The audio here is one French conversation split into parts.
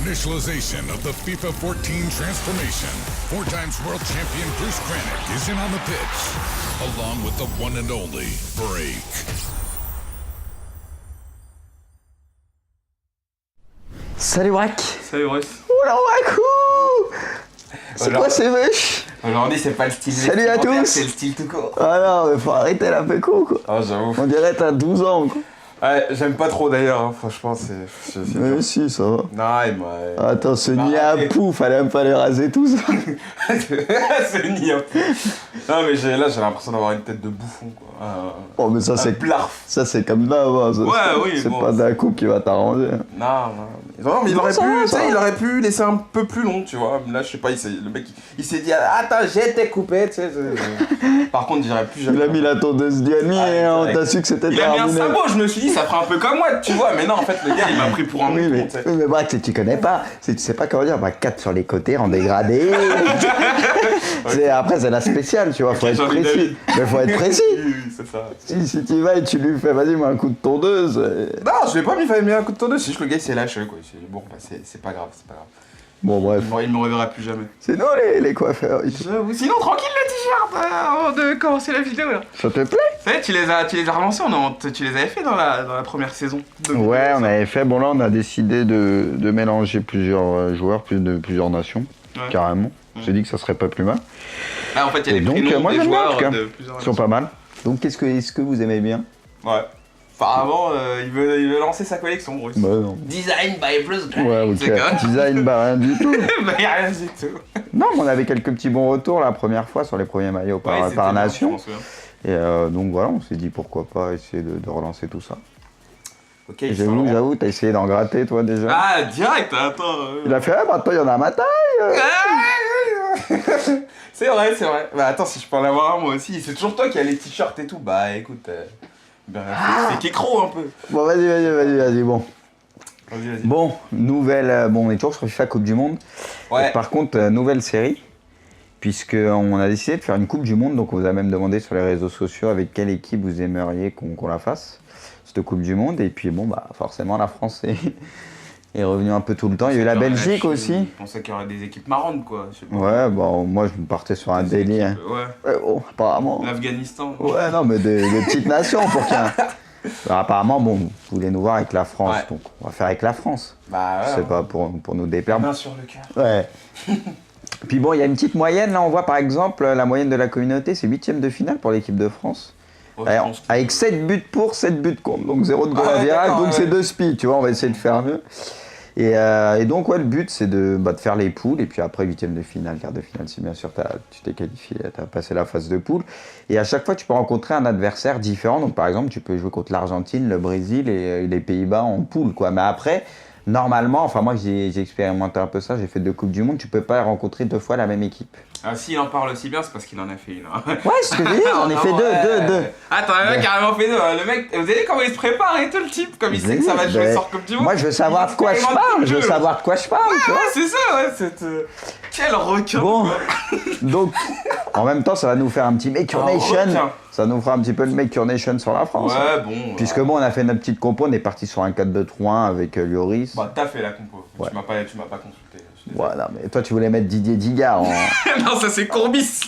Initialization of the FIFA 14 transformation. 4 times world champion Bruce Granick is in on the pitch, along with the one and only Break. Salut Brack. Salut Russ. Oh là Brack. C'est quoi ces mèches? Aujourd'hui c'est pas le style. Salut à tous. C'est le style tout court. Ah non mais faut arrêter la péco quoi. Ah j'avoue. On dirait t'as 12 ans quoi. Ouais, j'aime pas trop d'ailleurs, hein. Franchement c'est Mais si ça va. Non et moi... Attends, ce nid à pouf, fallait même pas les raser tous. Ce nid à pouf. Non mais là j'ai l'impression d'avoir une tête de bouffon quoi. Oh mais ça c'est... Blarf. Ça c'est comme d'hab, hein. Ouais oui c'est bon, pas d'un coup qui va t'arranger. Non mais il aurait pu laisser un peu plus long tu vois. Là je sais pas, le mec il s'est dit attends j'ai été coupé tu sais. Par contre j'irais plus jamais. Il a mis la tondeuse d'Yanni et on t'a su que c'était terminé. Il a mis un sabot, je me suis dit ça ferait un peu comme moi tu vois. Mais non en fait le gars il m'a pris pour un mouton. Oui mais Brack tu connais pas, tu sais pas comment dire, Brack 4 sur les côtés en dégradé. Après c'est la spéciale tu vois, faut être précis. Mais faut être précis. C'est ça. Si tu y vas et tu lui fais vas-y moi un coup de tondeuse. Non je l'ai pas mis un coup de tondeuse, c'est juste le gars il s'est lâché quoi. Bon bah c'est pas grave, Bon bref. Il me reverra plus jamais. C'est nous les coiffeurs. Sinon tranquille le t-shirt avant de commencer la vidéo là. Ça te plaît? Ça y est, tu les as relancés, tu les avais fait dans la première saison. Ouais on avait fait, bon là on a décidé de mélanger plusieurs joueurs, plusieurs nations, carrément. J'ai dit que ça serait pas plus mal. Ah en fait il y a des donc, prénoms moi, des joueurs bien, de plusieurs nations. Ils sont pas mal. Donc est-ce que vous aimez bien? Ouais. Apparemment, il veut lancer sa collection, Bruce. Bah non. Design by Bruce Granick. Ouais, ok. Design, bah rien du tout. Bah y'a rien du tout. Non, mais on avait quelques petits bons retours la première fois sur les premiers maillots par nation. Et donc voilà, on s'est dit pourquoi pas essayer de relancer tout ça. Ok, j'avoue, t'as essayé d'en gratter toi déjà. Ah, direct, attends. Il a fait, maintenant il y en a à ma taille. C'est vrai. Bah attends, si je peux en avoir un moi aussi. C'est toujours toi qui as les t-shirts et tout. Bah écoute, c'est qu'écro un peu. Bon, vas-y, bon. Vas-y. Bon, nouvelle. Bon, on est toujours sur FIFA Coupe du Monde. Ouais. Et par contre, nouvelle série. Puisqu'on a décidé de faire une Coupe du Monde, donc on vous a même demandé sur les réseaux sociaux avec quelle équipe vous aimeriez qu'on la fasse, cette Coupe du Monde. Et puis bon, bah forcément la France est revenue un peu tout le temps. Il y a eu la Belgique aussi. Je pensais qu'il y aurait des équipes marrantes quoi. Je sais pas. Ouais, bon, moi je me partais sur un délire. Ouais. Bon, apparemment. L'Afghanistan. Ouais, non, mais des petites nations pour qu'il y ait un... Alors, apparemment, bon, vous voulez nous voir avec la France, donc on va faire avec la France. Bah ouais. C'est pas pour nous déplaire. Main sur le cœur. Ouais. Puis bon, il y a une petite moyenne, là on voit par exemple la moyenne de la communauté, c'est 8e de finale pour l'équipe de France. Avec 7 buts pour, 7 buts contre, donc 0 de goal à virage, donc c'est 2 spies, tu vois, on va essayer de faire mieux. Et donc ouais, le but c'est de faire les poules, et puis après 8e de finale, quart de finale, si bien sûr tu t'es qualifié, tu as passé la phase de poule. Et à chaque fois tu peux rencontrer un adversaire différent, donc par exemple tu peux jouer contre l'Argentine, le Brésil et les Pays-Bas en poule, quoi. Mais après... Normalement, enfin moi j'ai expérimenté un peu ça, j'ai fait 2 Coupes du Monde, tu peux pas rencontrer 2 fois la même équipe. Ah s'il en parle aussi bien, c'est parce qu'il en a fait une. Ouais, c'est ce que je dis, j'en ai fait deux. Attends, le mec carrément fait 2. Le mec, vous avez vu comment il se prépare et tout le type, comme il sait que ça va jouer sur Coupe du Monde. Moi je veux savoir de quoi je parle, tu vois. Ouais, c'est ça, ouais, quel requin. Bon, donc en même temps ça va nous faire un petit Make Your Nation. Ça nous fera un petit peu le Make Your Nation sur la France. Ouais, bon. Puisque bon, on a fait notre petite compo, on est parti sur un 4-2-3-1 avec Lloris. Bah, t'as fait la compo. Ouais. Tu m'as pas consulté. Ouais, non, mais toi, tu voulais mettre Didier Digard en... Non, ça, c'est Courbis.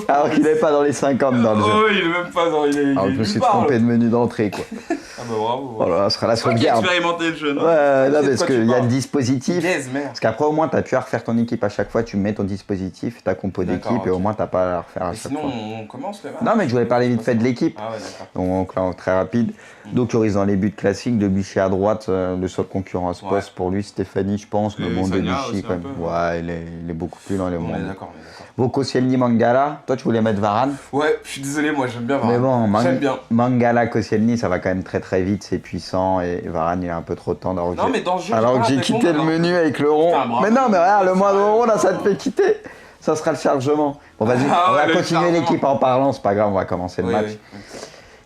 Alors qu'il n'est pas dans les 50 dans le jeu. Oh, il est même pas dans... Alors, je me suis trompé de menu d'entrée, quoi. Ah bah bravo. Voilà, ça sera la sauvegarde. Tu as expérimenté le jeu, non? Ouais, là, parce qu'il y a le dispositif. Merde. Parce qu'après, au moins, tu as pu refaire ton équipe à chaque fois. Tu mets ton dispositif, ta compo d'équipe, et au moins, tu n'as pas à la refaire à chaque fois. Sinon, on commence le match. Non, mais je voulais parler vite fait de l'équipe. Ah ouais, d'accord. Donc là, très rapide. Donc, Lloris dans les buts classiques, Debuchy à droite, le seul concurrent à ce poste pour lui, Stéphanie, je pense. Mais bon, Debuchy, quand même. Ouais, il est beaucoup plus lent. On est d'accord. Bon, Koscielny, Mangala. Toi, tu voulais mettre Varane? Ouais, je suis désolé, moi, j'aime bien Varane. Mais bon, j'aime bien. Mangala, Koscielny, ça va quand même très très vite, c'est puissant. Et Varane, il a un peu trop de temps. Non, mais dans le jeu, alors que j'ai quitté le menu avec le rond. Mais non, mais regarde, le moindre rond, là, ça te fait quitter. Ça sera le chargement. Bon, vas-y, on va continuer l'équipe en parlant, c'est pas grave, on va commencer le match. Oui.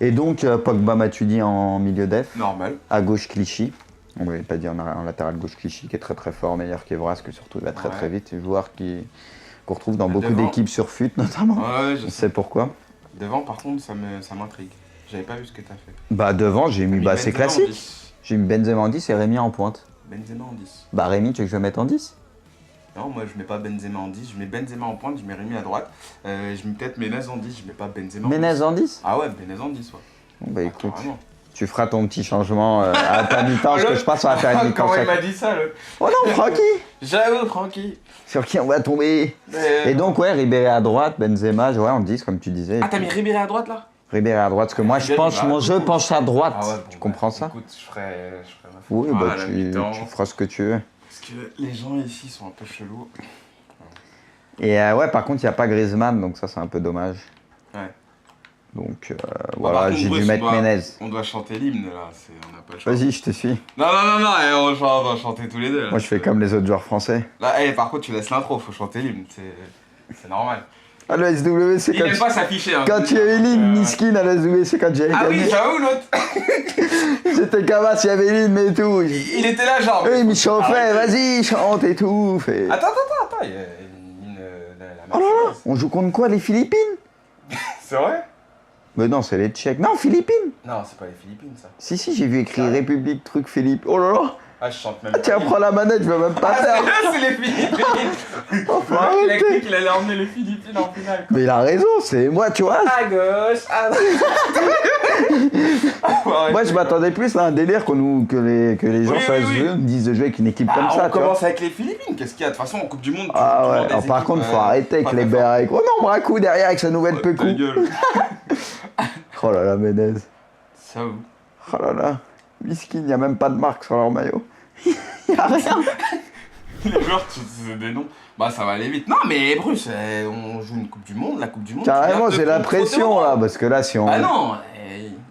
Et donc, Pogba Matuidi en milieu def. Normal. À gauche, Clichy. On ne l'avait pas dit en latéral gauche, Clichy, qui est très très fort, meilleur qu'Evras, que surtout il va très très vite. Un joueur qu'on retrouve dans beaucoup d'équipes sur FUT notamment. Ouais, je sais pourquoi. Devant, par contre, ça m'intrigue. J'avais pas vu ce que t'as fait. Bah, devant, j'ai mis, c'est classique. J'ai mis Benzema en 10 et Rémi en pointe. Benzema en 10. Bah Rémi, tu veux que je le mette en 10? Non, moi je mets pas Benzema en 10, je mets Benzema en pointe, je mets Rémi à droite. Je mets peut-être Ménez en 10, je mets pas Benzema en 10. Ménez en 10? Ah ouais, Ménez en 10, ouais. Bon bah écoute, Carrément. tu feras ton petit changement à ta mi-temps, parce que je pense qu'on va faire une mi-temps. Comment il m'a dit ça, le... Oh non, Francky! J'avoue, Francky. Sur qui on va tomber? Et donc ouais, Ribéry à droite, Benzema, ouais, en 10 comme tu disais. Ah, t'as mis Ribéry à droite là? Ribéry à droite, parce que moi je pense, mon jeu penche à droite. Ah ouais, bon, tu comprends ça? Écoute, je ferai ma Oui, faute. bah À la tu mi-temps. feras ce que tu veux. Parce que les gens ici sont un peu chelous. Et ouais, par contre, il n'y a pas Griezmann, donc ça c'est un peu dommage. Ouais. Donc Bon, voilà, par contre, j'ai dû Bruce, mettre Ménez. On doit chanter l'hymne là, on n'a pas le choix. Vas-y, je te suis. Non, on va chanter tous les deux. Là. Moi je fais comme les autres joueurs français. Là, par contre, tu laisses l'intro, faut chanter l'hymne, c'est normal. Ah, le SWC, Il n'aime pas s'afficher. Hein, quand il y avait Lynn, Miskin à la SWC, quand j'avais Ah gagné. oui, j'avoue, l'autre. J'étais Cavas, il y avait Lynn, mais tout. Il était là, genre. Oui, il me chauffait, vas-y, chante et tout. Fait... Attends, il y a la Oh là là, Mercedes. on joue contre quoi, les Philippines? C'est vrai? Mais non, c'est les Tchèques. Non, Philippines. Non, c'est pas les Philippines, ça. Si, j'ai vu écrit République, truc, Philippe. Oh là là. Ah, je chante même Ah, tiens, prends la manette, je veux même pas faire. c'est les Philippines. Enfin, Il a arrêtez. cru qu'il allait emmener les Philippines en finale. Mais il a raison, c'est moi, tu vois. À gauche, à droite. Moi, je m'attendais plus à un délire que les gens Oui, sur oui, SVE oui. me disent de jouer avec une équipe comme ça, On tu vois. commence avec les Philippines. Qu'est-ce qu'il y a? De toute façon, en Coupe du Monde, Ah tu ouais, vois des alors, par équipes, contre, faut arrêter avec pas les très berres. Oh non, Bracou derrière avec sa nouvelle fortes. Ta Pécou. gueule. Oh là là, Ménez. Ça où? Oh là là. Miskin, il n'y a même pas de marque sur leur maillot. Il n'y a rien. Les joueurs, c'est des noms. Bah, ça va aller vite. Non, mais Bruce, on joue une Coupe du Monde. La Coupe du Monde. Carrément, tu j'ai gardes la de pression là, parce que là, si on. Ah non,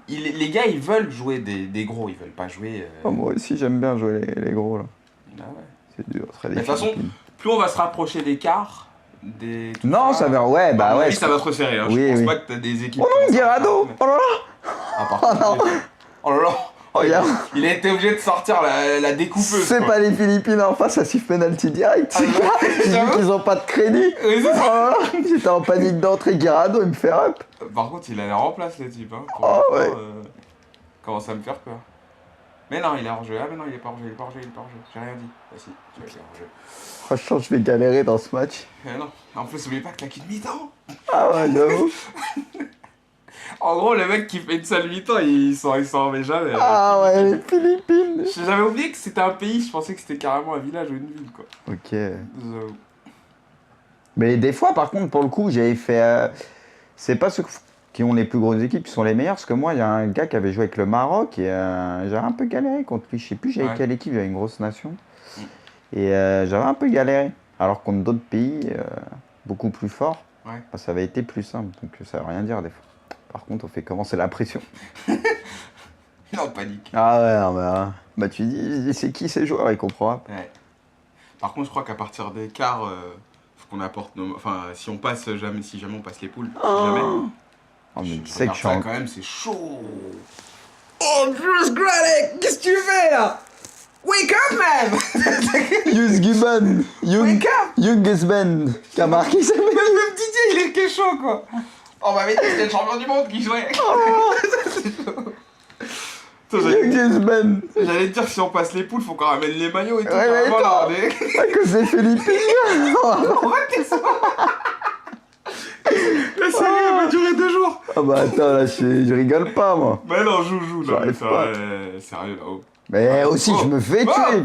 les gars, ils veulent jouer des gros. Ils veulent pas jouer. Oh, moi aussi, j'aime bien jouer les gros là. Ah ouais. C'est dur, très Mais de toute façon, difficile. plus on va se rapprocher des quarts, tout Non, ça va. Ouais, bah à mon ouais. avis, ça va se resserrer. Hein. Oui, je pense oui. pas que t'as des équipes. Oh non, comme ça. Guirado. Oh là là. Ah, par contre, Oh non. Oh là là. Oh, Regarde. il a été obligé de sortir la découpeuse. C'est quoi. pas les Philippines en face, ça siffle penalty direct. Ah, ouais. J'ai vu J'avoue. qu'ils ont pas de crédit. Oui, c'est Oh ça. là là. J'étais en panique d'entrée, Guirado, il me fait up. Par contre, il a l'air en place, le type. Hein. Pour Oh, l'instant, ouais. Commence à me faire peur. Mais non, il est hors-jeu. Ah, mais non, il est pas hors-jeu, J'ai rien dit. Ah, si, tu vois, il est hors-jeu. Franchement, je vais galérer dans ce match. Mais non. En plus, oublie pas que t'as qu'une mi-temps. Ah ouais, j'avoue. En gros, le mec qui fait une seule mi-temps, il s'en remet jamais. Ah ouais, les Philippines. J'avais oublié que c'était un pays, je pensais que c'était carrément un village ou une ville, quoi. Ok. J'avoue. Mais des fois, par contre, pour le coup, j'avais fait. C'est pas ceux qui ont les plus grosses équipes qui sont les meilleurs, parce que moi, il y a un gars qui avait joué avec le Maroc et j'avais un peu galéré contre lui. Je sais plus, j'avais Ouais. quelle équipe, j'avais une grosse nation. Et j'avais un peu galéré. Alors contre d'autres pays beaucoup plus forts, Ouais. bah, ça avait été plus simple. Donc ça veut rien dire des fois. Par contre, on fait commencer la pression. Non, panique. Ah ouais, non, bah tu dis, c'est qui ces joueurs, il comprend. Ouais. Par contre, je crois qu'à partir des quarts, faut qu'on apporte nos. Enfin, si on passe jamais, si jamais on passe les poules, si jamais. Oh, mais tu Je sais que regarde je suis ça en... quand même, c'est chaud. Oh, Bruce Granite, qu'est-ce que tu fais là? Wake up, man! Yus Gibbon, Wake up! Youngesben, qui a marqué ça. Même Didier, il est chaud, quoi. On m'avait dit que c'était le champion du monde qui jouait. C'est chaud. Attends, Youngesben, j'allais te dire, si on passe les poules, faut qu'on ramène les maillots et tout. Ouais, mais carrément, attends. là, on est- à cause des Philippines. On va te ça. La série, elle va durer 2 jours. Ah bah attends, là, je rigole pas, moi. Mais non, joue, là. J'arrive pas. Sérieux, là-haut. Mais aussi, je me fais Oh. tuer.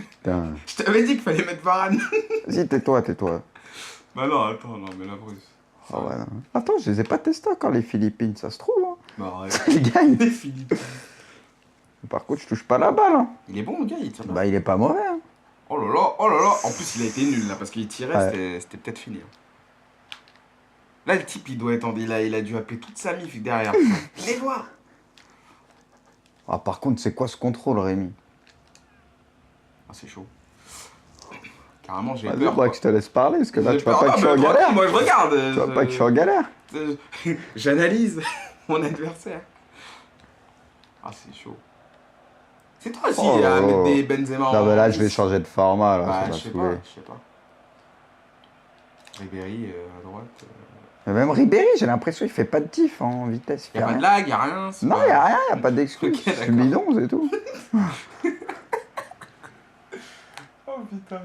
Putain. Je t'avais dit qu'il fallait mettre Varane. Vas-y, tais-toi. Bah non, attends, non, mais la Bruce. Ah ouais, non. Attends, je les ai pas testés encore, les Philippines, ça se trouve. Hein. Bah arrête. Les gars, Les Philippines. par contre, je touche pas la balle. Hein. Il est bon, le gars, il tire. Bah, il est pas mauvais. Hein. Oh là là. En plus, il a été nul là parce qu'il tirait, Ouais. c'était peut-être fini. Hein. Là, le type, il doit être il a dû appeler toute sa mif derrière. Les voir. Ah, par contre, c'est quoi ce contrôle, Rémi? Ah, c'est chaud. Carrément, j'ai Vas-y, peur. bah, que je te laisse parler, parce que là, J'ai tu vois peur. pas que je suis Ah, en mais galère. moi, je regarde. Tu vois pas que je suis en galère. J'analyse mon adversaire. Ah, c'est chaud. C'est toi aussi Oh. à mettre des Benzema en Non, mais là, je vais changer de format, là, Bah, ça je va sais saouler. pas. Ribéry à droite. Mais même Ribéry, j'ai l'impression qu'il fait pas de diff en vitesse. Y'a pas de lag, y'a rien. Non, pas... y'a rien, y'a pas d'excuse. Ok, C'est bidon, c'est tout. Oh putain.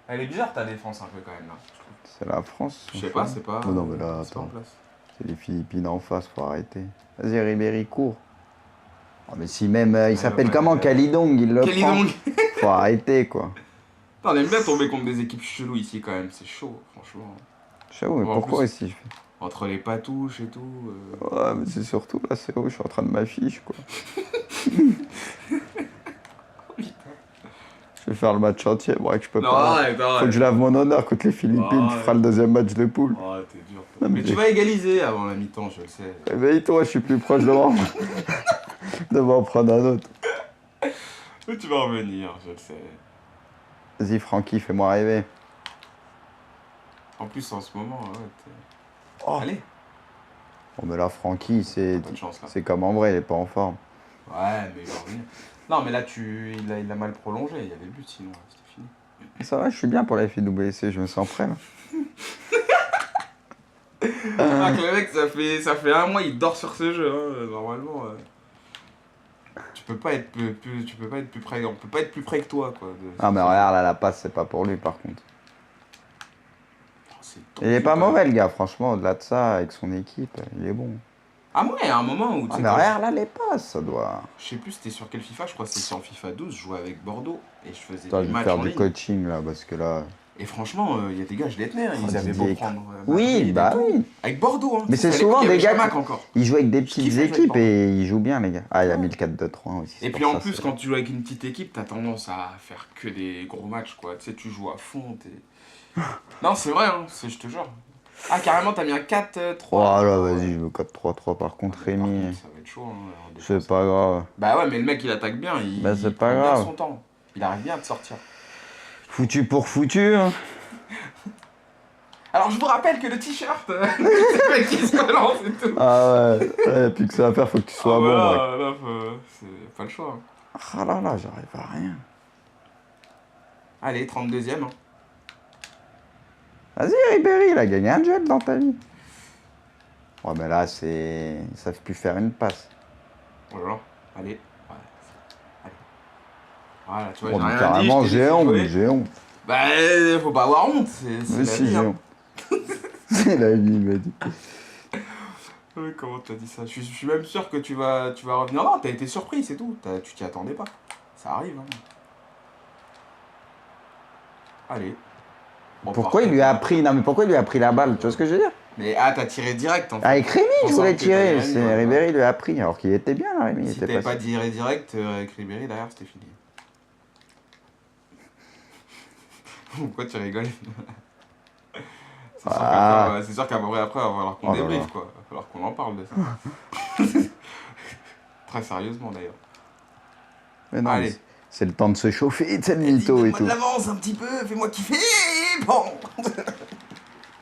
Elle est bizarre ta défense un peu quand même là. C'est la France. Je sais pas, c'est pas. Oh non, mais là, c'est pas en attends. place. C'est les Philippines en face, faut arrêter. Vas-y, Ribéry, cours. Oh, mais si même, il s'appelle comment Kalidong, il le prend. Kalidong. Faut arrêter, quoi. On aime bien tomber contre des équipes cheloues ici quand même, c'est chaud, franchement. J'avoue, mais En pourquoi plus, ici je fais... Entre les patouches et tout. Ouais, mais c'est surtout là, c'est où je suis en train de m'afficher, quoi. Je vais faire le match entier, bon, je peux Non, pas. arrête. Faut que je lave mon honneur contre les Philippines, tu feras le deuxième match de poule. Oh, t'es dur. Non, mais tu vas égaliser avant la mi-temps, je le sais. Réveille-toi, je suis plus proche de moi. de m'en prendre un autre. Mais tu vas revenir, je le sais. Vas-y, Francky, fais-moi rêver. En plus, en ce moment, ouais, t'es... Oh. Allez. Bon, mais là, Francky, c'est Chance, là. comme en vrai, il est pas en forme. Ouais, mais il va revenir. Non, mais là, il a mal prolongé, il y avait but sinon, c'était fini. Ça va, je suis bien pour la FIWC, je me sens prêt là. Ah, que le mec, ça fait un mois, il dort sur ce jeu, hein, normalement. Tu peux pas être plus près, on peut pas être plus près que toi, quoi. Ah, mais regarde, là, la passe, c'est pas pour lui, par contre. Oh, Il est pas mauvais, le gars, franchement, au-delà de ça, avec son équipe, il est bon. Ah, ouais, à un moment où... Ah, mais regarde, là, les passes, ça doit... Je sais plus c'était sur quel FIFA, je crois que c'était sur le FIFA 12, je jouais avec Bordeaux et je faisais Attends, des je vais matchs faire en du ligne. coaching, là, parce que là... Et franchement, il y a des gars, je les tenais, hein, ils Oh, avaient Didier. beau prendre... Oui, Madrid et bah tout. oui. Avec Bordeaux, hein. Mais c'est À souvent l'époque, il y des avait gars Chamac encore. Ils jouent avec des Je petites kiffe jouer équipes avec et ils jouent bien, les gars. Ah, il a mis le 4-2-3 aussi. Et puis en plus, quand tu joues avec une petite équipe, t'as tendance à faire que des gros matchs, quoi. Tu sais, tu joues à fond, t'es... Non, c'est vrai, hein, je te jure. Ah, carrément, t'as mis un 4-3. Oh là, vas-y, je veux 4-3-3 par contre, Par Rémi. contre, ça va être chaud, hein. en C'est défense. pas grave. Bah ouais, mais le mec, il attaque bien, Bah, c'est il pas prend bien grave. son temps. Il arrive bien à te sortir. Foutu pour foutu, hein. Alors, je vous rappelle que le t-shirt, c'est le mec qui se relance et tout. Ah ouais, plus que ça à faire, faut que tu sois bon, mec. là, c'est pas le choix. Hein. Ah là là, j'arrive à rien. Allez, 32ème. Hein. Vas-y, Ribéry, il a gagné un duel dans ta vie. Ouais, mais là, c'est... Ils savent plus faire une passe. Oh là là, allez. Ouais. Allez. Voilà, tu vois, Bon, j'ai mais rien carrément, dit, je t'ai j'ai laissé honte, jouer. j'ai honte. Bah, faut pas avoir honte, c'est Mais la si, vie. j'ai Hein. honte. C'est la vie, il m'a dit. Oui, comment tu as dit ça je suis même sûr que tu vas revenir. Non, t'as été surpris, c'est tout. Tu t'y attendais pas. Ça arrive. Hein. Allez. Bon, Pourquoi il lui a pris... Non, mais pourquoi il lui a pris la balle? Tu vois ce que je veux dire? Mais ah, t'as tiré direct en fait. Avec Rémi, je Pensant voulais que t'avais tirer. Rémi, C'est ouais. Ribéry lui a pris, alors qu'il était bien, là, Rémi. Il Si était t'avais pas... pas tiré direct avec Ribéry derrière, c'était fini. Pourquoi tu rigoles? C'est sûr qu'après, il va falloir qu'on débriefe, quoi. Il va falloir qu'on en parle de ça. Très sérieusement, d'ailleurs. Mais non, Allez. c'est le temps de se chauffer, tu sais, le mytho et tout. Donne-moi de l'avance un petit peu, fais-moi kiffer. Bon.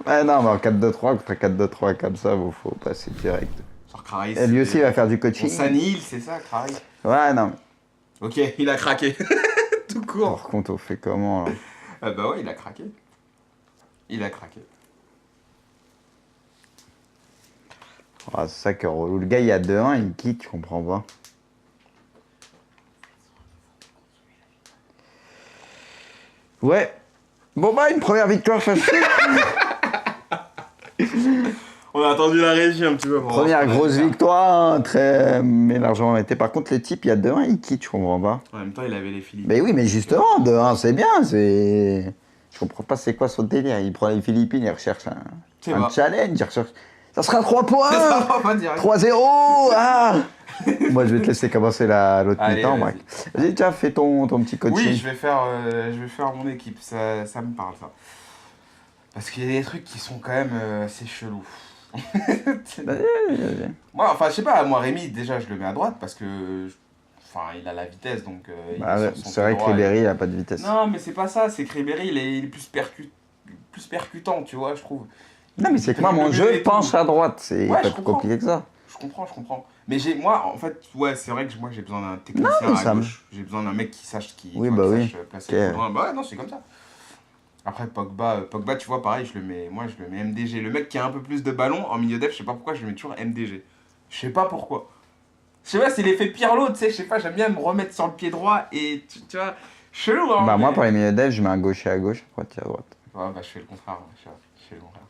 Ouais, non, mais en 4-2-3, contre 4-2-3 comme ça, faut passer direct. Genre Kraris. Et lui aussi, il va faire du On coaching. s'annihile, c'est ça, Kraris. Ouais, non. Ok, il a craqué. Tout court. Par contre, on fait comment, là? Ah bah ouais, il a craqué. Il a craqué. Ah, c'est ça qui est relou. Le gars, il y a 2-1, il quitte, je comprends pas. Ouais. Bon, bah, une première victoire facile. On a attendu la régie un petit peu. Première grosse victoire, hein, très... mais largement méritée. Par contre, les types, il y a 2-1, ils quittent, je comprends pas. En même temps, il avait les Philippines. Mais oui, mais justement, 2-1, c'est bien, c'est... Je comprends pas c'est quoi son délire. Il prend les Philippines, il recherche un challenge, il recherche... Ça sera 3 points. Ça va pas direct. 3-0. Ah. Moi, je vais te laisser commencer l'autre Allez, mi-temps, vas-y. Mike. Vas-y, tiens, fais ton petit coaching. Oui, je vais faire mon équipe, ça me parle ça. Parce qu'il y a des trucs qui sont quand même assez chelous. Vas-y. Moi, enfin, je sais pas, moi Rémi, déjà, je le mets à droite parce que... Enfin, il a la vitesse, donc... il Bah est ouais, sur son c'est vrai pied que droit, Ribéry, il a pas de vitesse. Non, mais c'est pas ça, c'est que Ribéry, il est plus percutant, tu vois, je trouve. Non, mais c'est que moi, mon jeu penche à droite. C'est Ouais, pas je plus comprends. compliqué que ça. Je comprends. Mais moi, en fait, ouais, c'est vrai que moi, j'ai besoin d'un technicien Non, mais à ça gauche. J'ai besoin d'un mec qui sache Oui, bah oui. placer Ok. le coup droit. Bah ouais, non, c'est comme ça. Après, Pogba, tu vois, pareil, moi, je le mets MDG. Le mec qui a un peu plus de ballon, en milieu def, je sais pas pourquoi, je le mets toujours MDG. Je sais pas pourquoi. Je sais pas, c'est l'effet Pirlo, tu sais, je sais pas, j'aime bien me remettre sur le pied droit et, tu vois, chelou, hein. Bah, mais... moi, pour les milieux dev, je mets un gaucher à gauche, un droitier à droite. Ouais, bah, je fais le contraire. Je fais le contraire.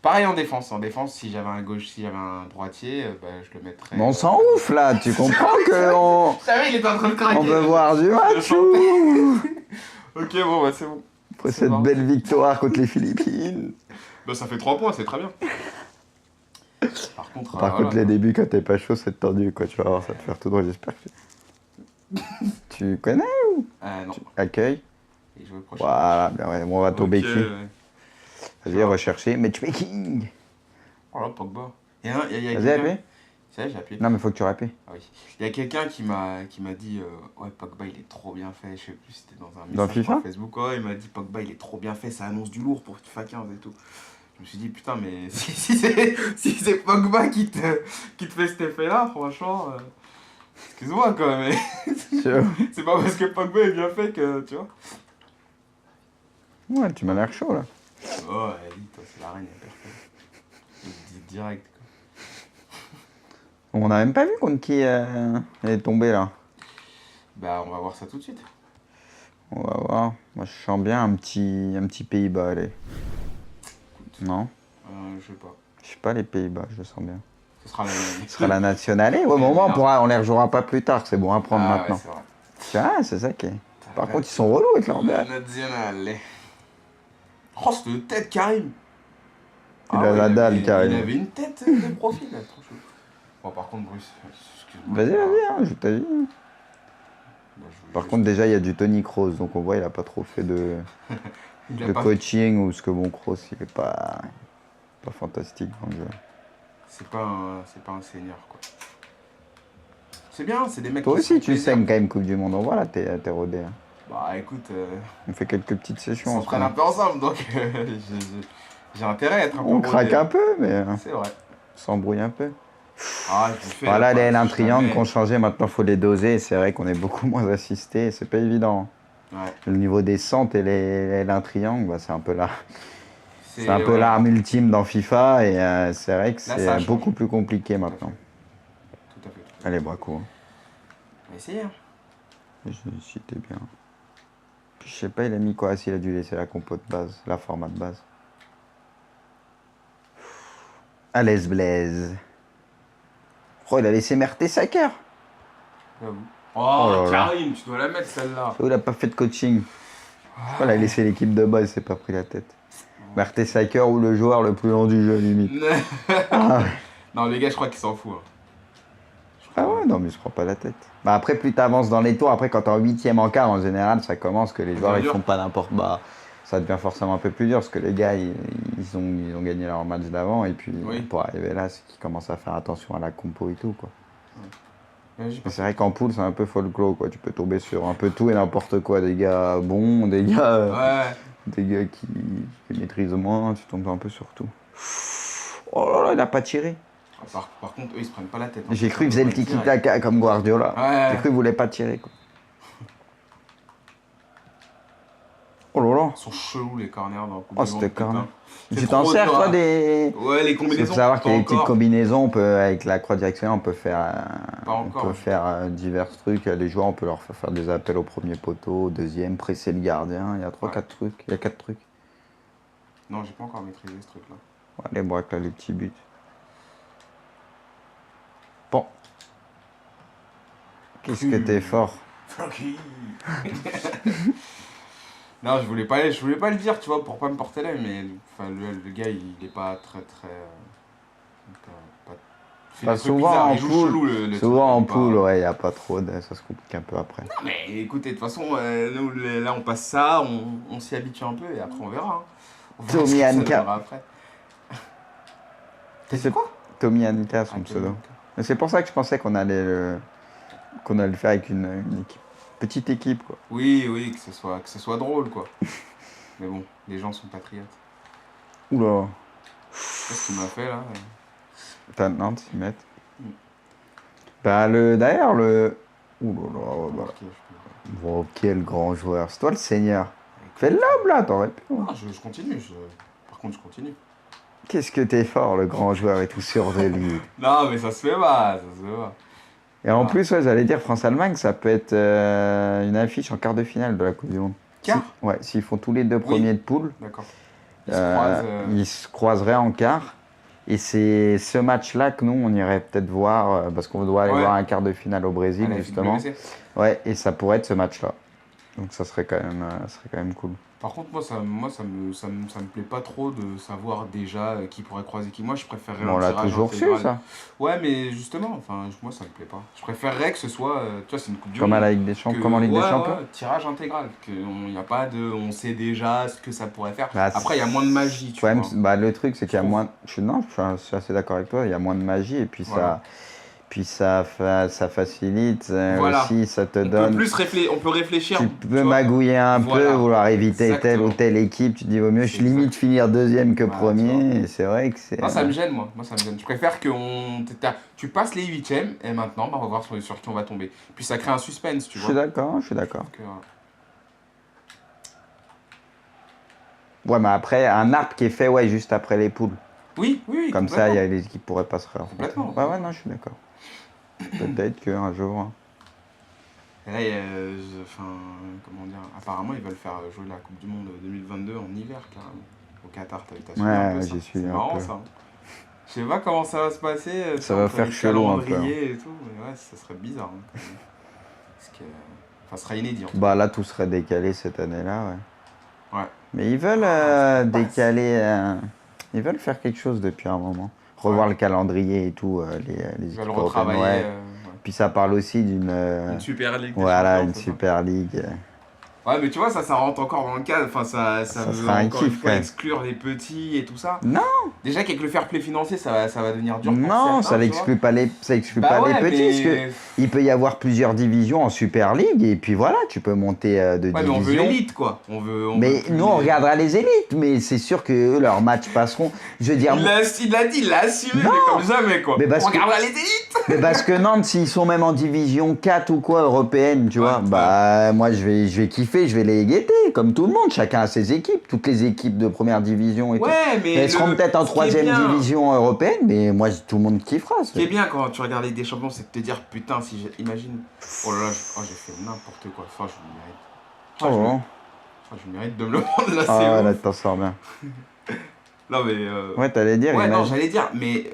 Pareil en défense. En défense, si j'avais un gauche, si j'avais un droitier, bah, je le mettrais. Bon, on s'en ouf là, tu comprends qu'on Je savais, il était en train de craquer. on veut voir du match ou... Ok, bon, bah, c'est bon. Après C'est cette bon. belle victoire contre les Philippines. Bah, ça fait 3 points, c'est très bien. Par contre, Par contre, les débuts, quand t'es pas chaud, c'est tendu, quoi. Tu vas voir, ça va te faire tout droit, j'espère que... Tu connais ou Non. Accueil. Et je veux le prochain. Voilà, bien ouais, bon, on va tomber Ok, qui ouais. Vas-y, rechercher. Matchmaking. Oh là, Pogba. Il y a Vas-y, quelqu'un- appelle. C'est vrai, j'ai appuyé. Non, mais faut que tu rappelles. Ah oui. Il y a quelqu'un qui m'a dit ouais, Pogba il est trop bien fait. Je sais plus, c'était dans un Dans message FIFA sur Facebook. Ouais, il m'a dit Pogba il est trop bien fait, ça annonce du lourd pour FIFA 15 et tout. Je me suis dit putain, mais si c'est Pogba qui te fait cet effet là, franchement, excuse-moi quoi, mais c'est pas parce que Pogba est bien fait que tu vois. Ouais, tu m'as l'air chaud là. Oh, elle dit, toi c'est la reine, y'a personne. Je le dis direct quoi. On n'a même pas vu contre qui elle est tombée là. Bah, on va voir ça tout de suite. On va voir. Moi, je sens bien un petit Pays-Bas, allez. Non Je sais pas. Je sais pas, les Pays-Bas, je le sens bien. Ce sera la Ce sera la nationale. Ouais, mais au moins, on les rejouera pas plus tard. C'est bon à prendre maintenant. Ouais, c'est vrai. Tu vois, c'est ça qui est. Par contre, ils sont relous avec leur balle. Nationale. Oh, c'est une tête, Karim. Il a la dalle, Karim. Il avait une tête de profil, là, trop chaud. Bon, par contre, Bruce, excuse-moi. Vas-y, hein, je t'ai dit. Par contre, déjà, il y a du Tony Kroos, donc on voit, il a pas trop fait de coaching ou ce que bon, Kroos, il est pas fantastique dans le jeu. C'est pas un senior, quoi. C'est bien, c'est des mecs Toi qui aussi, sont tu plaisir. saignes quand même Coupe du Monde. On voit là, t'es rodé. Hein. Bah, écoute, On fait quelques petites on sessions. en ce s'entraîne un moment. peu ensemble, donc j'ai intérêt à être un peu On craque rodé. un peu, mais C'est vrai. on s'embrouille un peu. Ah, je fais. Voilà, les L1 triangles jamais. qu'on changé, maintenant faut les doser. C'est vrai qu'on est beaucoup moins assisté, c'est pas évident. Ouais. Le niveau des centres et les L1 triangles, bah, c'est un peu là. C'est un peu ouais. l'arme ultime dans FIFA et c'est vrai que Là, ça a c'est beaucoup changé. plus compliqué Tout à maintenant. fait. Tout à fait. Allez, Braco. On va essayer. Hein. Si t'es bien. Puis, je sais pas, il a mis quoi? Ah, si, il a dû laisser la compo de base, la format de base. Allez, Blaise. Oh, il a laissé Mertesacker. J'avoue. Oh là Oh, là. Karim, tu dois la mettre celle-là. Oh, il a pas fait de coaching. Je crois qu'il a laissé l'équipe de base, il s'est pas pris la tête. Mertesacker ou le joueur le plus lent du jeu, limite. Ah ouais. Non, les gars, je crois qu'ils s'en foutent. Hein. Ah ouais, non, mais il se prend pas la tête. Bah après, plus t'avances dans les tours, après quand t'es en 8ème en quart, en général, ça commence que les joueurs ils dur. font pas n'importe. Bah, ça devient forcément un peu plus dur parce que les gars ils ont gagné leur match d'avant et puis Oui. pour arriver là, c'est qu'ils commencent à faire attention à la compo et tout quoi. Ouais, j'ai Mais pas- c'est vrai qu'en poule, c'est un peu folklore quoi. Tu peux tomber sur un peu tout et n'importe quoi, des gars bons, des gars, Ouais. des gars qui maîtrisent moins, tu tombes un peu sur tout. Oh là là, il a pas tiré. Par contre, eux, ils se prennent pas la tête. Hein. J'ai cru qu'il faisait le tiki-taka comme Guardiola. Ouais. J'ai cru qu'il voulait pas tirer quoi. Oh là là. Ils sont chelous, les corners dans le coup. Oh, c'était corner. C'est Tu t'en trop sers dur, toi hein. des. Ouais, les Il faut combinaisons. savoir qu'il y a des pas petites encore. combinaisons, on peut, avec la croix directionnelle, on peut faire, encore, je divers trucs. Les joueurs, on peut leur faire des appels au premier poteau, au deuxième, presser le gardien. Il y a 3-4 trucs. Il y a 4 trucs. Non, j'ai pas encore maîtrisé ce truc-là. Allez, bon, avec là, les petits buts. Bon. Qu'est-ce que t'es fort. Frankie. Non, je voulais pas le dire, tu vois, pour pas me porter l'œil, mais enfin, le gars, il est pas très. Il fait Pas des trucs souvent bizarres, en il joue poule. chelou, le Souvent en truc, il est poule, pas- ouais, il n'y a pas trop de. Ça se complique un peu après. Non, mais écoutez, de toute façon, nous, là, on passe ça, on s'y habitue un peu, et après, on verra. Hein. On verra Tommy ce que ça Anka. donnera après. T'as dit quoi? Tommy Anka, son Ah, pseudo. Tommy. Mais c'est pour ça que je pensais qu'on allait le faire avec une équipe. Petite équipe, quoi. Oui, que ce soit drôle, quoi. Mais bon, les gens sont patriotes. Oula. C'est ce qu'il m'a fait, là. T'as Nantes, s'y mettre. Mm. Bah, d'ailleurs, le. Oula, bah. Ok, je peux- Bon, quel grand joueur. C'est toi le seigneur. Avec Fais le lob là, t'aurais pu. Ah, je continue. Par contre, je continue. Qu'est-ce que t'es fort, le grand joueur et tout sûr de lui. Non, mais ça se fait pas, ça se fait pas. Et en plus, ouais, j'allais dire France-Allemagne, ça peut être une affiche en quart de finale de la Coupe du Monde. Quart Ouais, s'ils font tous les deux premiers de poule, D'accord. ils se croiseraient en quart. Et c'est ce match-là que nous, on irait peut-être voir, parce qu'on doit aller voir un quart de finale au Brésil, justement. Ouais, et ça pourrait être ce match-là. Donc ça serait quand même cool. Par contre, moi, ça me plaît pas trop de savoir déjà qui pourrait croiser qui. Moi, je préférerais On l'a toujours su, ça. Ouais, mais justement, enfin, moi, ça me plaît pas. Je préférerais que ce soit, tu vois, c'est une Coupe du Comme Monde. à la Ligue des Champions, comme en Ligue des Champions. Ouais, tirage intégral. Il n'y a pas de, on sait déjà ce que ça pourrait faire. Bah, après, il y a moins de magie, tu vois. Bah, le truc, c'est qu'il y a moins. Non, je suis assez d'accord avec toi. Il y a moins de magie et puis ça facilite aussi, ça te donne. On peut réfléchir. Tu peux magouiller un peu, vouloir éviter telle ou telle équipe. Tu te dis, vaut mieux, je limite finir deuxième que premier. Et c'est vrai que c'est. Moi, ça me gêne, moi. Ça me gêne. Je préfère que tu passes les huitièmes et maintenant, on va voir sur qui on va tomber. Puis ça crée un suspense, tu vois. Je suis d'accord. Ouais, mais après, un arbre qui est fait juste après les poules. Oui. Comme ça, il y a les équipes pourraient pas se faire. Complètement. Ouais, non, je suis d'accord. Peut-être qu'un jour. Et là, comment dire, apparemment, ils veulent faire jouer la Coupe du Monde 2022 en hiver, carrément. Au Qatar, t'as suivi un peu ça. J'y suis C'est un marrant, peu. ça. Je sais pas comment ça va se passer. Ça va faire chelou un peu. Et tout, mais ouais, ça serait bizarre. Hein, parce que, ça serait inédit. Bah là, tout serait décalé cette année-là, ouais. Mais ils veulent décaler. Ils veulent faire quelque chose depuis un moment. Revoir le calendrier et tout, les Ils veulent équipes retravailler. européennes. Puis ça parle aussi d'une. Une Super League. Voilà, une Super League. Ouais, mais tu vois, ça rentre encore dans le cadre. Enfin, ça veut sera un encore une kiff, fois ouais. exclure les petits et tout ça. Non. Déjà qu'avec le fair play financier, ça va devenir dur. Non, ça n'exclut pas les petits. Parce que il peut y avoir plusieurs divisions en Super League et puis voilà, tu peux monter de division. Ouais, mais on veut l'élite, quoi. Nous, on regardera les élites, mais c'est sûr que eux, leurs matchs passeront. Je veux dire. Il l'a dit, il l'a assumé, mais comme jamais, quoi. On regardera les élites. Mais parce que Nantes, s'ils sont même en division 4 ou quoi, européenne, tu vois, moi, je vais kiffer, je vais les guetter, comme tout le monde. Chacun a ses équipes, toutes les équipes de première division et tout. Mais elles seront peut-être en 3e division européenne, mais moi, tout le monde kiffera. Ce qui est bien quand tu regardes Ligue des Champions, c'est de te dire, putain, imagine. Oh là là, j'ai fait n'importe quoi. Enfin, je me mérite. Je mérite de me le prendre là, c'est là, t'en sors bien. Non, mais. Ouais, t'allais dire. Ouais, non, j'allais dire, mais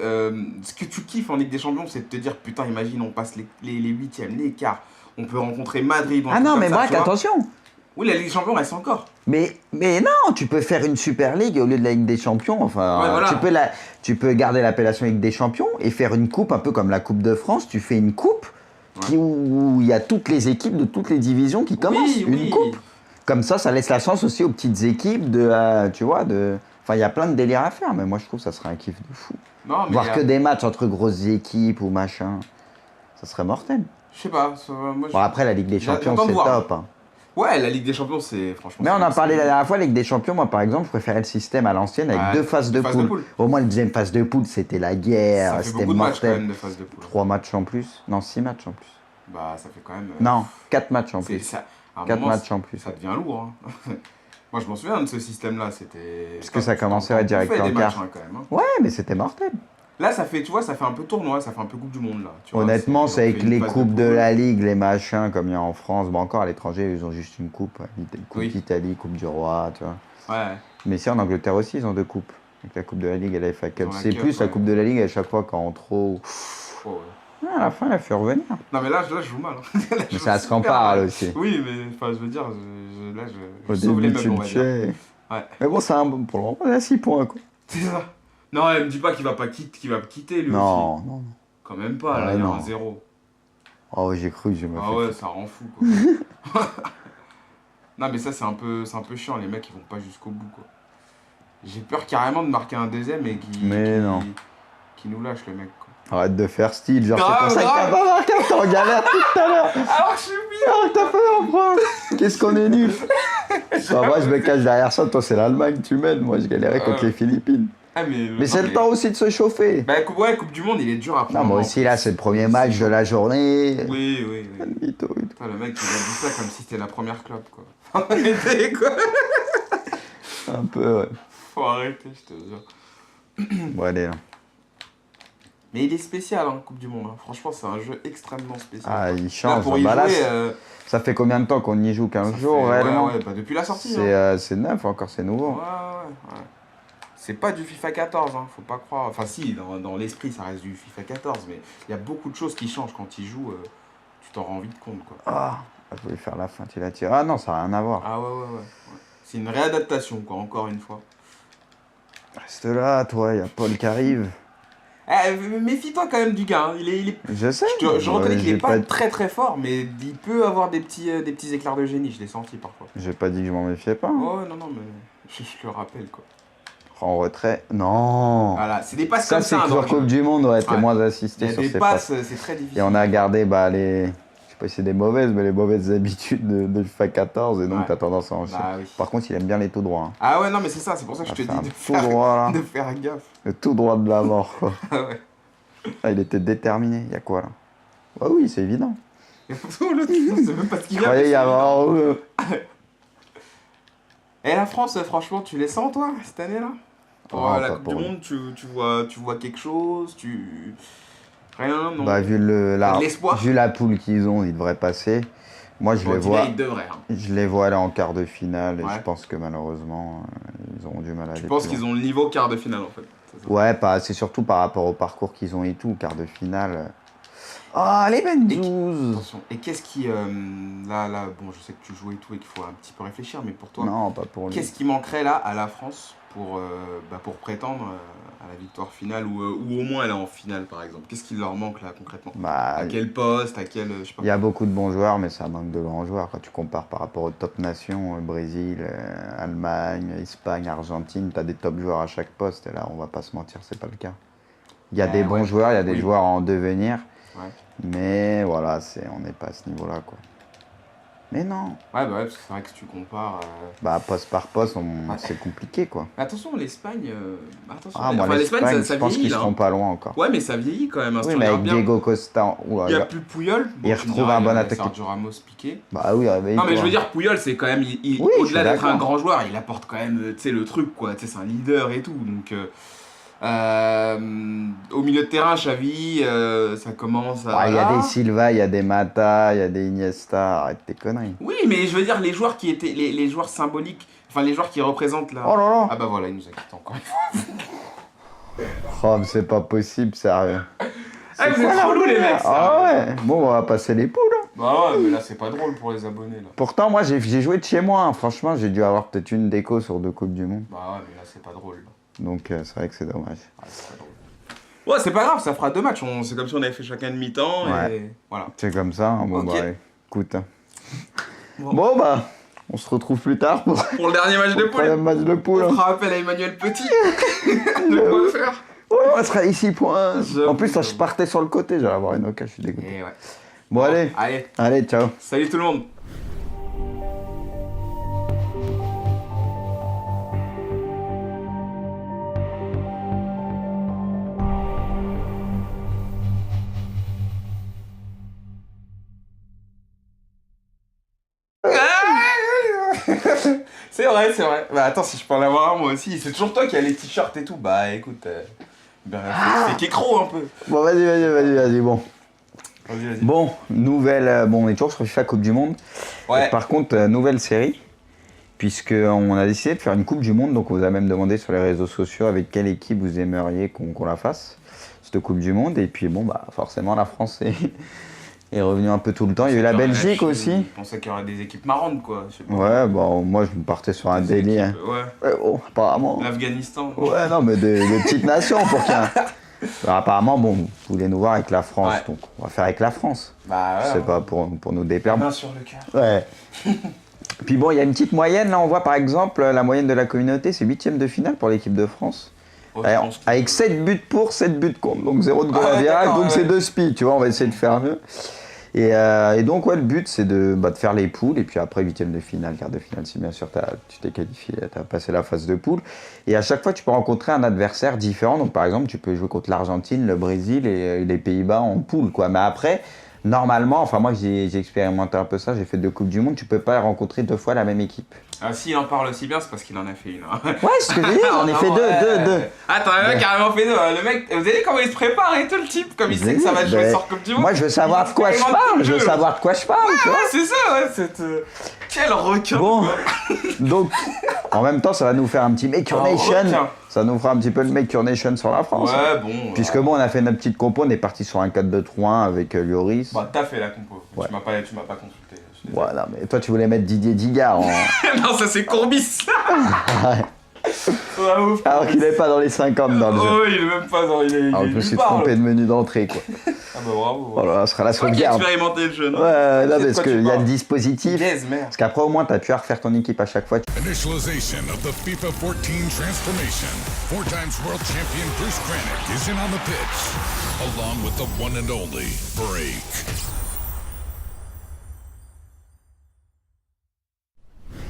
ce que tu kiffes en Ligue des Champions, c'est de te dire, putain, imagine, on passe les huitièmes, les quarts, on peut rencontrer Madrid. Non, mais braque, attention. Oui, la Ligue des Champions reste encore. Mais non, tu peux faire une Super League au lieu de la Ligue des Champions. Enfin, voilà. Tu peux garder l'appellation Ligue des Champions et faire une coupe, un peu comme la Coupe de France. Tu fais une coupe où il y a toutes les équipes de toutes les divisions qui commencent. Une coupe. Comme ça laisse la chance aussi aux petites équipes tu vois, Enfin, il y a plein de délires à faire, mais moi je trouve que ça serait un kiff de fou. Voir que des matchs entre grosses équipes ou machin, ça serait mortel. Je sais pas. Moi, après, la Ligue des Champions, c'est top. Hein. Ouais, la Ligue des Champions, c'est franchement. Mais on en parlait la dernière fois, la Ligue des Champions, moi par exemple, je préférais le système à l'ancienne avec 2 phases de poule. Au moins, le deuxième phase de poule, c'était la guerre, c'était mortel. Matchs, quand même, de phase de poule. 3 matchs en plus. Non, 6 matchs en plus. Bah, ça fait quand même. Non, 4 matchs en plus. 4 matchs en plus. Ça devient lourd. Hein. Moi, je m'en souviens de ce système-là. C'était. Parce que ça commençait à direct en quart. Quand même, hein. Ouais, mais c'était mortel. Là, ça fait un peu tournoi, ça fait un peu Coupe du Monde, là. Honnêtement, c'est avec les coupes de la Ligue, les machins, comme il y a en France. Bon, encore à l'étranger, ils ont juste une coupe. Coupe d'Italie, Coupe du Roi, tu vois. Ouais. Mais si, en Angleterre aussi, ils ont 2 coupes. Avec la Coupe de la Ligue et la FA Cup. C'est plus la Coupe de la Ligue à chaque fois quand trop. À la fin, elle a fait revenir. Non, mais là je joue mal. Hein. Mais ça se qu'en parle aussi. Oui, mais je veux dire, je au sauve début, les meubles, on va dire. Ouais. Mais bon, c'est un bon pour le moment, il a 6 points, quoi. C'est ça. Non, elle me dit pas qu'il va quitter, lui aussi. Non. Quand même pas, là, il y a un 0. Oh, j'ai cru, je me Ah ouais, ça rend fou, quoi. Non, mais ça, c'est un peu chiant, les mecs, ils vont pas jusqu'au bout, quoi. J'ai peur carrément de marquer un deuxième et qui nous lâche, le mec, quoi. Arrête de faire style, genre c'est pour ça que t'as pas marqué, t'es en galère tout à l'heure. Alors je suis bien. Alors t'as pas en prendre. Qu'est-ce qu'on est nul. Moi je me cache derrière ça, toi c'est l'Allemagne, tu m'aides, moi je galérais contre les Philippines. Ah, mais c'est le temps aussi de se chauffer. Bah Coupe du Monde, il est dur à prendre. Non, moi aussi là c'est le premier match de la journée. Oui. Mytho. Le mec il a dit ça comme si c'était la première clope, quoi. Arrêtez, quoi. Un peu, ouais. Faut arrêter, je te jure. Bon, allez, là. Mais il est spécial, hein, Coupe du Monde. Hein. Franchement, c'est un jeu extrêmement spécial. Ah, il Là, change. pour y Bah, là, jouer, ça fait combien de temps qu'on y joue? 15 jours, ouais, réellement? ouais, bah, depuis la sortie. Hein. C'est neuf encore, c'est nouveau. Ouais. C'est pas du FIFA 14, hein, faut pas croire. Enfin, si, dans l'esprit, ça reste du FIFA 14, mais il y a beaucoup de choses qui changent quand il joue. Tu t'en rends vite compte, quoi. Ah, je voulais faire la fin, tu l'as tiré. Ah non, ça n'a rien à voir. Ah ouais. C'est une réadaptation, quoi, encore une fois. Reste là, toi, il y a Paul qui arrive. Méfie-toi quand même du gars. Hein. Je sais. Je reconnais qu'il est pas dit- très fort, mais il peut avoir des petits éclairs de génie. Je l'ai senti parfois. J'ai pas dit que je m'en méfiais pas. Hein. Oh non, mais je le rappelle, quoi. En retrait. Non. Voilà, c'est des passes Ça, comme c'est ça. que sur Coupe du Monde, ouais, t'es Ouais. moins Il y assisté a sur des ces passes, passes. c'est très difficile. Et on a gardé les. Je sais pas si c'est des mauvaises, mais les mauvaises habitudes de FIFA 14 et donc Ouais. t'as tendance à enchaîner. Bah oui. Par contre, il aime bien les tout droits. Hein. Ah ouais, non, mais c'est ça, c'est pour ça que je te Ah, dis c'est un tout droit là. de faire gaffe. Le tout droit de la mort, quoi. Ah ouais. Ah, il était déterminé. Il y a quoi là? Ah oui, c'est évident. Et pourtant, l'autre, il sait même pas ce qu'il Je y a. croyais y mais avoir. Et la France, franchement, tu les sens, toi, cette année-là? Pour Ah, la pas Coupe pour du nous. Monde, tu vois quelque chose? Rien, non? Bah, vu l'espoir. vu la poule qu'ils ont, ils devraient passer. Moi, je Bon, les dis-le, vois. ils devraient. Hein. Je les vois aller en quart de finale et Ouais. je pense que malheureusement, ils auront du mal à aller Je pense plus qu'ils loin. ont le niveau quart de finale, en fait. C'est ça. Ouais, c'est surtout par rapport au parcours qu'ils ont et tout, quart de finale. Ah, les Benzouz! Attention. Et qu'est-ce qui. Là, bon, je sais que tu joues et tout et qu'il faut un petit peu réfléchir, mais pour toi, Non, pas pour lui. qu'est-ce qui manquerait là à la France pour prétendre à la victoire finale ou au moins aller en finale, par exemple? Qu'est-ce qui leur manque là concrètement? Bah, À quel poste? À quel. Je sais pas. il y a beaucoup de bons joueurs, mais ça manque de grands joueurs. Quand tu compares par rapport aux top nations, Brésil, Allemagne, Espagne, Argentine, tu as des top joueurs à chaque poste. Et là, on va pas se mentir, c'est pas le cas. Il y a des bons ouais. joueurs, il y a des Oui. joueurs en devenir. Ouais. Mais voilà, on n'est pas à ce niveau-là, quoi. Mais non. Ouais, parce que c'est vrai que si tu compares. Bah, poste par poste, Ouais. c'est compliqué, quoi. Mais attention, l'Espagne. Attention, Ah, moi, enfin, l'Espagne, ça je pense vieillit qu'ils là. seront pas loin encore. Ouais, mais ça vieillit quand même. Hein, si Oui, tu mais regardes avec bien. Diego Costa, Il n'y a plus Puyol. Il tu me retrouve diras, un bon il y a attaquant. Sergio Ramos piqué. bah oui, Non, mais je veux dire, Puyol, c'est quand même. Oui, je au-delà suis d'être un d'accord. grand joueur, il apporte quand même le truc, quoi. Tu sais, c'est un leader et tout. Donc. Au milieu de terrain, Xavi, ça commence à. Il y a voilà. des Silva, il y a des Mata, il y a des Iniesta, arrête tes conneries. Oui, mais je veux dire, les joueurs qui étaient. Les joueurs symboliques, enfin, les joueurs qui représentent là. Oh là là. Ah bah voilà, il nous a quitté encore une fois. Oh, mais c'est pas possible, sérieux. Ah, vous êtes trop lourds, les mecs, ça. Ah ouais, bon, on va passer les poules. Hein. Bah ouais, mais là, c'est pas drôle pour les abonnés, là. Pourtant, moi, j'ai joué de chez moi. Hein. Franchement, j'ai dû avoir peut-être une déco sur 2 Coupes du Monde. Bah ouais, mais là, c'est pas drôle. Donc, c'est vrai que c'est dommage. Ouais, c'est pas drôle. Ouais, c'est pas grave, ça fera 2 matchs. C'est comme si on avait fait chacun de mi-temps Ouais. et voilà. C'est comme ça. Hein. Bon, Ok. bah, écoute. Hein. Bon. Bon, bah, on se retrouve plus tard pour Pour le dernier match de le troisième poule, match de poule. on Hein. fera appel à Emmanuel Petit. De quoi faire. Ouais, on sera ici pour un. J'avoue, En plus, je j'avoue. partais sur le côté, j'allais avoir une occasion, je suis dégoûté. Et ouais. Bon, allez, Allez, ciao. salut tout le monde. C'est vrai, c'est vrai. Bah attends, si je peux en avoir un moi aussi. C'est toujours toi qui as les t-shirts et tout. Bah écoute, fais qu'écro un peu. Bon, vas-y, bon. Vas-y. Bon, nouvelle. Bon, on est toujours sur FIFA Coupe du Monde. Ouais. Par contre, nouvelle série. Puisqu'on a décidé de faire une Coupe du Monde, donc on vous a même demandé sur les réseaux sociaux avec quelle équipe vous aimeriez qu'on la fasse, cette Coupe du Monde. Et puis bon, bah forcément la France est revenue un peu tout le temps. Il y a eu la Belgique aussi. Je pensais qu'il y aurait des équipes marrantes quoi. Je sais pas. Ouais, bon, moi je me partais sur un Des délire. équipes, Ouais. Ouais, bon, apparemment. L'Afghanistan. Ouais, non, mais des petites nations pour qu'il y ait un- Alors, apparemment, bon, vous voulez nous voir avec la France, Ouais. donc on va faire avec la France. Bah ouais. C'est pas pour nous déplaire. Main sur le cœur. Ouais. Puis bon, il y a une petite moyenne, là on voit par exemple la moyenne de la communauté, c'est 8ème de finale pour l'équipe de France. Oh, je Alors, pense que- avec 7 buts pour, 7 buts contre, donc 0 de goal Ah ouais, average, d'accord, donc ouais. c'est 2 speed, tu vois, on va essayer de faire mieux. Et donc ouais, le but c'est de faire les poules, et puis après 8ème de finale, quart de finale, si bien sûr tu t'es qualifié, tu as passé la phase de poule. Et à chaque fois tu peux rencontrer un adversaire différent, donc par exemple tu peux jouer contre l'Argentine, le Brésil et les Pays-Bas en poule, quoi. Mais après, Normalement, enfin moi j'ai expérimenté un peu ça, j'ai fait 2 Coupes du Monde, tu peux pas rencontrer 2 fois la même équipe. Ah, s'il en parle aussi bien, c'est parce qu'il en a fait une. Hein. Ouais, c'est ce que je dis, j'en ai fait deux. Ah, t'en as carrément fait 2. Le mec, vous avez vu comment il se prépare et tout, le type, comme il sait que ça va jouer sur Coupe du Monde. Moi, je veux savoir de quoi je parle, tu vois. Ouais, c'est ça, ouais, quel requin. Bon, donc, en même temps, ça va nous faire un petit Make Your Nation. Ça nous fera un petit peu le Make Your Nation sur la France. Ouais, bon. Puisque bon, on a fait notre petite compo, on est parti sur un 4-2-3-1 avec Lloris. Bah, t'as fait la compo. Ouais. Tu m'as pas consulté. Voilà, mais toi, tu voulais mettre Didier Digard en... Non, ça c'est Courbis. Alors qu'il n'est pas dans les 50 dans le jeu. Oh, il est même pas dans... Alors je me suis trompé de menu d'entrée, quoi. Ah bah bravo. Voilà, ça sera la sauvegarde. Expérimenté le jeu, non? Ouais, là, parce qu'il y a le dispositif. Yes, merde. Parce qu'après, au moins, tu as pu refaire ton équipe à chaque fois. Initialization of the FIFA 14 transformation. 4 times world champion Bruce Granick is in on the pitch, along with the one and only Break.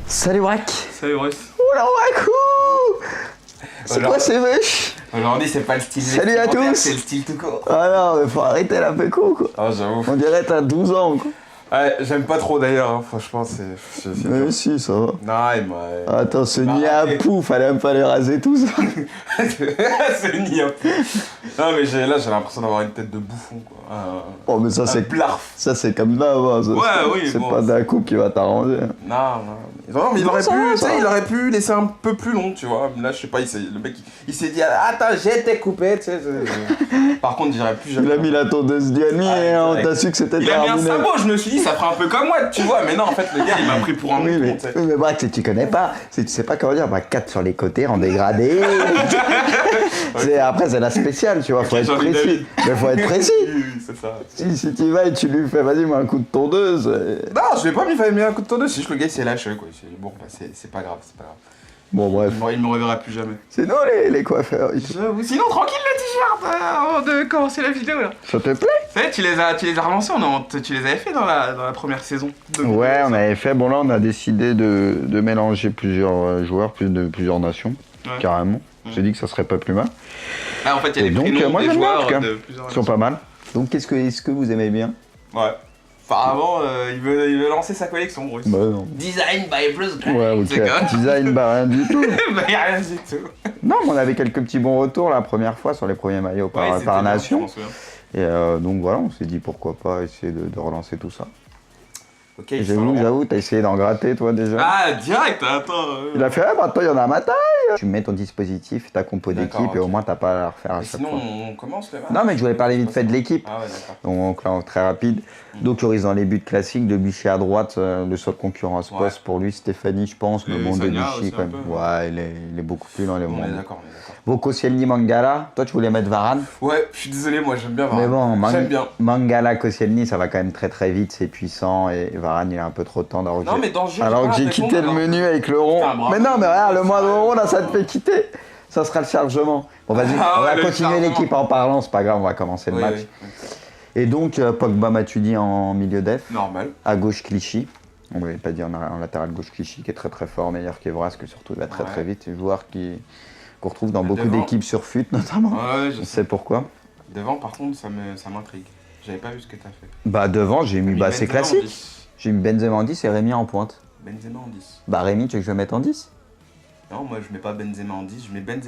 Salut Brack. Salut Bruce. Oh là, Brack. C'est quoi ces mèches? Aujourd'hui, c'est pas le style. Salut à tous. C'est le style tout court. Ah non, mais faut arrêter la péco, quoi. Ah, j'avoue. On dirait que t'as 12 ans, quoi. Ouais, j'aime pas trop d'ailleurs, hein. Franchement, c'est Mais si, ça va. Non, il m'a... Attends, ce nid à pouf, fallait même pas les raser tous. C'est ni un peu. Non, mais là, j'ai l'impression d'avoir une tête de bouffon, quoi. Oh, mais ça, c'est... blarf. Ça, c'est comme d'hab, hein. Ouais, oui, c'est bon, pas d'un coup qui va t'arranger. Non, mais il aurait ça pu, va, tu ça sais, va. il aurait pu laisser un peu plus long, tu vois. Là, je sais pas, le mec, il s'est dit, attends, j'ai été coupé, tu sais. Par contre, j'irais plus jamais. Il a mis la tondeuse d'Yanni et on t'a su que c'était Il a mis un terminé. sabot, je me suis dit, ça ferait un peu comme moi, tu vois. Mais non, en fait, le gars, il m'a pris pour un Oui, mouton, mais, tu sais. oui, mais Brack, tu connais pas. Tu sais pas comment dire. Brack, 4 sur les côtés, en dégradé. Après, c'est la spéciale, tu vois. Faut être Jean-Louis précis. David. Mais faut être précis. Oui, c'est ça. Si tu y vas et tu lui fais, vas-y, moi, un coup de tondeuse. Non, je vais pas lui faire mis un coup de tondeuse, c'est juste le gars, il s'est lâché, quoi. Bon, bah, c'est pas grave, c'est pas grave. Bon, bref. Il me reverra plus jamais. C'est nous, les coiffeurs. Sinon, tranquille, le t-shirt, avant de commencer la vidéo, là. Ça te plaît? Ça y est, tu les as relancés, tu les avais fait dans la première saison. Ouais, on avait fait. Bon, là, on a décidé de mélanger plusieurs joueurs, plusieurs nations, carrément. J'ai dit que ça serait pas plus mal. Ah, en fait, il y a Et des donc, prénoms moi, des j'aime bien, en joueurs tout cas. de plusieurs Ils sont pas mal. Donc, est-ce que vous aimez bien? Ouais. Apparemment, il veut lancer sa collection, Bruce. Bah non. Design by Bruce Granick. Ouais, ok. C'est quoi? Design, bah rien du tout. Bah, y a rien du tout. Non, mais on avait quelques petits bons retours la première fois sur les premiers maillots par nation. Et donc voilà, on s'est dit pourquoi pas essayer de relancer tout ça. Ok, J'avoue, t'as essayé d'en gratter toi déjà. Ah, direct, attends. Il a fait, ah, bah toi, il y en a à ma taille. Tu mets ton dispositif, ta compo D'accord, d'équipe, et au ok. moins t'as pas à la refaire à Et chaque sinon, fois. on commence le match. Non, mais je voulais parler vite fait de l'équipe. Ah ouais, d'accord. Donc là, très rapide. Donc Lloris dans les buts classiques, Debuchy à droite, le seul concurrent à ce poste pour lui, Stéphanie, je pense, mais Et bon, Sagna Debuchy aussi, quand un même. peu. Ouais, il est beaucoup plus lent, il est On moins est bon. d'accord. Koscielny, Mangala, toi tu voulais mettre Varane. Ouais, je suis désolé, moi j'aime bien Mais Varane. bon, J'aime bien. Mangala, Koscielny, ça va quand même très très vite, c'est puissant, et Varane il a un peu trop de temps Non, mais dans le jeu, alors que j'ai quitté le menu avec le rond. Putain, bravo. Mais non, mais regarde, le moindre rond là, ça te fait quitter. Ça sera le chargement. Bon, vas-y, Ah on ouais, va le continuer chargement. l'équipe en parlant, c'est pas grave, on va commencer le Oui, match. oui. Et donc, Pogba Matuidi en milieu def, Normal. à gauche Clichy. On ne l'avait pas dit en latéral gauche Clichy, qui est très très fort, meilleur qu'Evras, que surtout il va très très vite. Un joueur qu'on retrouve dans beaucoup Devant. d'équipes sur FUT notamment. Ouais, On sait pourquoi. Devant, par contre, ça m'intrigue. J'avais pas vu ce que t'as fait. Bah devant, j'ai mis, c'est Benzema en classique. 10. J'ai mis Benzema en 10 et Rémi en pointe. Benzema en 10. Bah Rémi, tu veux que je le mette en 10? Non, moi je mets pas Benzema en 10, je mets Benzema